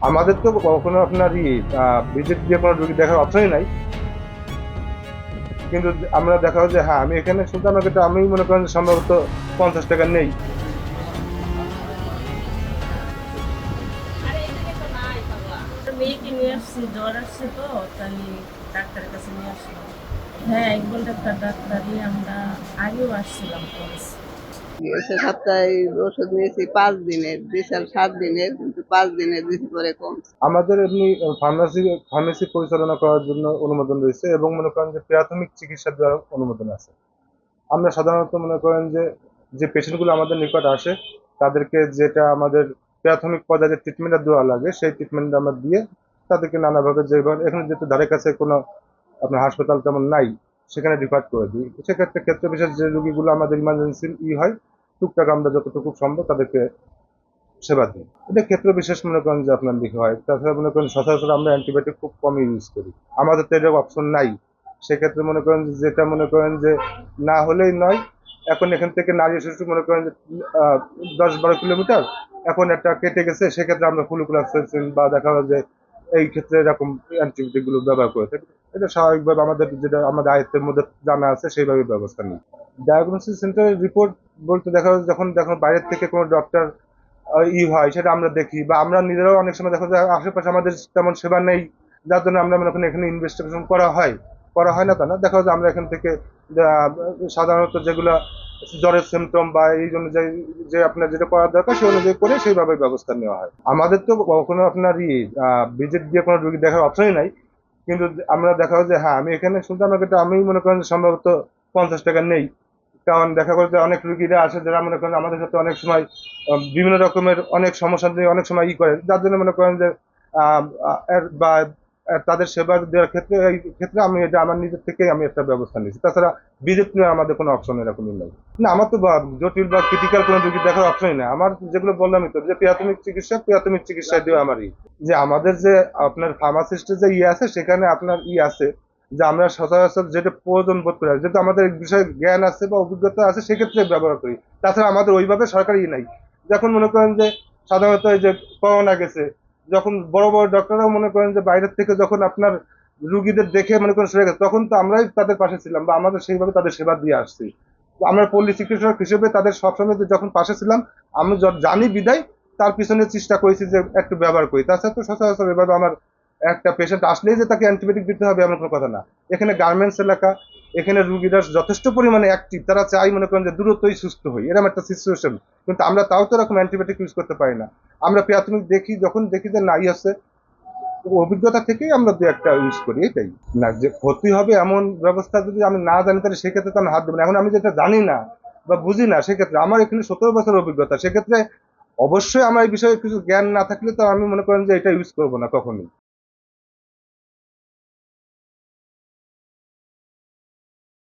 আমাদের তো কখনো আপনার ভিজিট দিয়ে কোনো রুগী দেখার অপশনই নাই। কিন্তু আমরা দেখা হয় যে হ্যাঁ আমি এখানে সুলতান মার্কেটে আমি মনে করেন যে সম্ভবত 50 টাকা নেই। মেয়েকে নিয়ে আসছি, জ্বর আসছে তো তাই ডাক্তারের কাছে নিয়ে আসলাম। হ্যাঁ, একবার ডাক্তারই আমরা আগেও আসছিলাম কলেজ। গেছে সপ্তাহে ওষুধ নিয়েছি 5 দিনের, বিশাল 7 দিনের, কিন্তু 5 দিনের দিছি পরে কমছে। আমাদের এমনি ফার্মেসি পরিচালনা করার জন্য অনুমোদন রয়েছে এবং মনে করেন যে প্রাথমিক চিকিৎসা দেওয়ার অনুমোদন আছে। আমরা সাধারণত মনে করেন যে যে পেশেন্টগুলো আমাদের নিকট আসে তাদেরকে যেটা আমাদের প্রাথমিক পর্যায়ে যে ট্রিটমেন্টটা দেওয়া লাগে সেই ট্রিটমেন্টটা আমরা দিয়ে তাদেরকে নানাভাবে যেভাবে এখানে যেহেতু ধারে কাছে কোনো আপনার হাসপাতাল তেমন নাই সেখানে রিফার করে দিই। সেক্ষেত্রে ক্ষেত্র বিশেষ যে রুগীগুলো আমাদের ইমার্জেন্সি হয় টুকটাক আমরা যতটুকু সম্ভব তাদেরকে সেবা দিই। এটা ক্ষেত্র বিশেষ মনে করেন যে আপনার দিকে হয়। তাছাড়া মনে করেন সচরাচর আমরা অ্যান্টিবায়োটিক খুব কমই ইউজ করি। আমাদের তো এরকম অপশন নাই। সেক্ষেত্রে মনে করেন যেটা মনে করেন যে না হলেই নয়। এখন এখান থেকে নারী শিশু মনে করেন যে 10-12 কিলোমিটার এখন একটা কেটে গেছে সেক্ষেত্রে আমরা ফ্লুক্লোক্সাসিন বা দেখা যায় যে এই ক্ষেত্রে এরকম অ্যান্টিবায়োটিক গুলো ব্যবহার করে থাকি। এটা স্বাভাবিকভাবে আমাদের যেটা আমাদের আয়ত্তের মধ্যে জানা আছে সেইভাবে ব্যবস্থা নিই। ডায়াগনোসিস সেন্টারের রিপোর্ট বলতে দেখা যায় যখন বাইরের থেকে কোনো ডক্টর হয় সেটা আমরা দেখি বা আমরা নিজেরাও অনেক সময় দেখা যায় আশেপাশে আমাদের তেমন সেবা নেই যার জন্য আমরা মনে করি এখানে ইনভেস্টিগেশন করা হয় না তা না দেখা যায় আমরা এখান থেকে আহ, সাধারণত যেগুলো জ্বরের সিমটম বা এই অনুযায়ী যে আপনার যেটা করার দরকার সেই অনুযায়ী করে সেইভাবে ব্যবস্থা নেওয়া হয়। আমাদের তো কখনো আপনার ভিজিট দিয়ে কোনো রুগী দেখার অপশনই নাই। কিন্তু আমরা দেখা হয় যে হ্যাঁ আমি এখানে সুলতান মার্কেটে আমি মনে করেন যে সম্ভবত 50 টাকা নেই। কারণ দেখা করে যে অনেক রুগীরা আসে যারা মনে করেন আমাদের সাথে অনেক সময় বিভিন্ন রকমের অনেক সমস্যা নিয়ে অনেক সময় করে যার জন্য মনে করেন যে আহ, বা তাদের সেবা দেওয়ার ক্ষেত্রে এই ক্ষেত্রে আমি এটা আমার নিজের থেকে আমি একটা ব্যবস্থা নিয়েছি। তাছাড়া ভিজিট নিয়ে আমাদের কোনো অপশন এরকমই নেই। না আমার তো জটিল বা ক্রিটিক্যাল কোনো রুগী দেখার অপশনই নেই। আমার যেগুলো বললামই তো যে প্রাথমিক চিকিৎসা দিয়ে আমারই যে আমাদের যে আপনার ফার্মাসিস্টের যে আছে সেখানে আপনার আছে যে আমরা সচরাচর যেটা প্রয়োজন বোধ করি যেহেতু আমাদের এই বিষয়ে জ্ঞান আছে বা অভিজ্ঞতা আছে সেক্ষেত্রে ব্যবহার করি। তাছাড়া আমাদের ওইভাবে সরকারি নাই। যখন মনে করেন যে সাধারণত এই যে করোনা গেছে যখন বড় বড় ডক্টররাও মনে করেন যে বাইরের থেকে যখন আপনার রুগীদের দেখে মনে করেন সরে গেছে তখন তো আমরাই তাদের পাশে ছিলাম বা আমাদের সেইভাবে তাদের সেবা দিয়ে আসছি। আমরা পল্লী চিকিৎসক হিসেবে তাদের সবসময় যখন পাশে ছিলাম আমি জানি বিদায় তার পিছনে চেষ্টা করেছি যে একটু ব্যবহার করি। তাছাড়া তো সচরাচর এভাবে আমার একটা পেশেন্ট আসলেই যে তাকে অ্যান্টিবায়োটিক দিতে হবে এমন কোনো কথা না। এখানে গার্মেন্টস এলাকা, এখানে রুগীরা যথেষ্ট পরিমাণে অ্যাক্টিভ, তারা চাই মনে করেন যে দ্রুতই সুস্থ হই এরকম একটা সিচুয়েশন। কিন্তু আমরা তাও তো এরকম অ্যান্টিবায়োটিক ইউজ করতে পারি না। আমরা প্রাথমিক যখন দেখি যে নাই আছে অভিজ্ঞতা থেকেই আমরা দু একটা ইউজ করি এটাই। না যে ক্ষতি হবে এমন ব্যবস্থা যদি আমি না জানি তাহলে সেক্ষেত্রে তো আমি হাত দেবো না। এখন আমি যেটা জানি না বা বুঝি না সেক্ষেত্রে আমার এখানে 17 বছর অভিজ্ঞতা সেক্ষেত্রে অবশ্যই আমার এই বিষয়ে কিছু জ্ঞান না থাকলে তো আমি মনে করেন যে এটা ইউজ করবো না কখনোই।